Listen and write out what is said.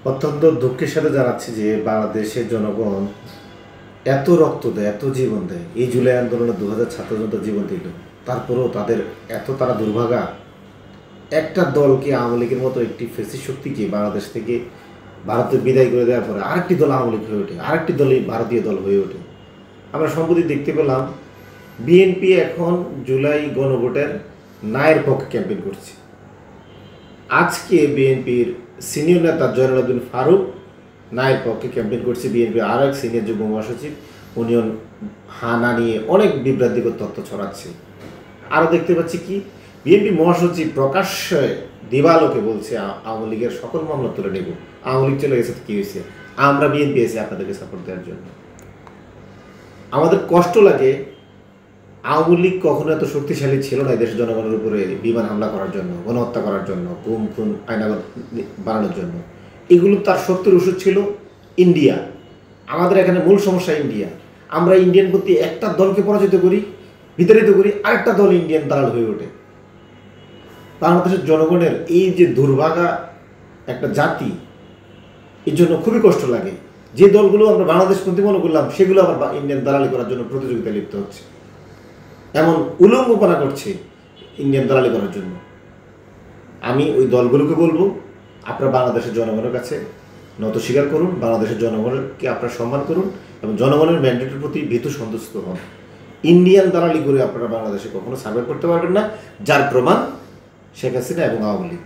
অত্যন্ত দুঃখের সাথে জানাচ্ছি যে বাংলাদেশের জনগণ এত রক্ত দেয়, এত জীবন দেয়। এই জুলাই আন্দোলনে 2000 ছাত্র জনতা জীবন দিল, তারপরেও তাদের তারা দুর্ভাগা। একটা দলকে, আওয়ামী লীগের মতো একটি ফেসিস্ট শক্তিকে বাংলাদেশ থেকে ভারতে বিদায় করে দেওয়ার পরে আরেকটি দল আওয়ামী লীগ হয়ে ওঠে, আরেকটি দলই ভারতীয় দল হয়ে ওঠে। আমরা সম্প্রতি দেখতে পেলাম বিএনপি এখন জুলাই গণভোটের নায়ের পক্ষে ক্যাম্পেইন করছে। আজকে বিএনপির সিনিয়র নেতা জয়নুল আবেদিন ফারুক নায়ের পক্ষে ক্যাম্পেইন করছে। বিএনপির আরও এক সিনিয়র যুগ্ম মহাসচিব উনিও হানা নিয়ে অনেক বিভ্রান্তিকর তথ্য ছড়াচ্ছে। আরও দেখতে পাচ্ছি কি, বিএনপি মহাসচিব প্রকাশ্যে দিবালোকে বলছে আওয়ামী লীগের সকল মামলা তুলে নেব। আওয়ামী লীগ চলে গেছে, কী হয়েছে? আমরা বিএনপি এসে আপনাদেরকে সাপোর্ট দেওয়ার জন্য। আমাদের কষ্ট লাগে, আওয়ামী লীগ কখনো এত শক্তিশালী ছিল না দেশের জনগণের উপরে বিমান হামলা করার জন্য, গণহত্যা করার জন্য, গুম খুন আয়না বানানোর জন্য। এগুলো তার শক্তির ওষুধ ছিল ইন্ডিয়া। আমাদের এখানে মূল সমস্যা ইন্ডিয়া। আমরা ইন্ডিয়ান প্রতি একটা দলকে পরাজিত করি, বিতাড়িত করি, আরেকটা দল ইন্ডিয়ান দালাল হয়ে ওঠে। বাংলাদেশের জনগণের এই যে দুর্ভাগা একটা জাতি, এর জন্য খুবই কষ্ট লাগে। যে দলগুলো আমরা বাংলাদেশপন্থী মনে করলাম, সেগুলো আবার ইন্ডিয়ান দালালি করার জন্য প্রতিযোগিতায় লিপ্ত হচ্ছে, এমন উলঙ্গপনা করছে ইন্ডিয়ান দালালি করার জন্য। আমি ওই দলগুলোকে বলবো, আপনারা বাংলাদেশের জনগণের কাছে নত স্বীকার করুন, বাংলাদেশের জনগণকে আপনারা সম্মান করুন এবং জনগণের ম্যান্ডেটের প্রতি ভীতু সন্তুষ্ট হন। ইন্ডিয়ান দালালি করে আপনারা বাংলাদেশে কখনো সার্ভাইভ করতে পারবেন না, যার প্রমাণ শেখ হাসিনা এবং আওয়ামী লীগ।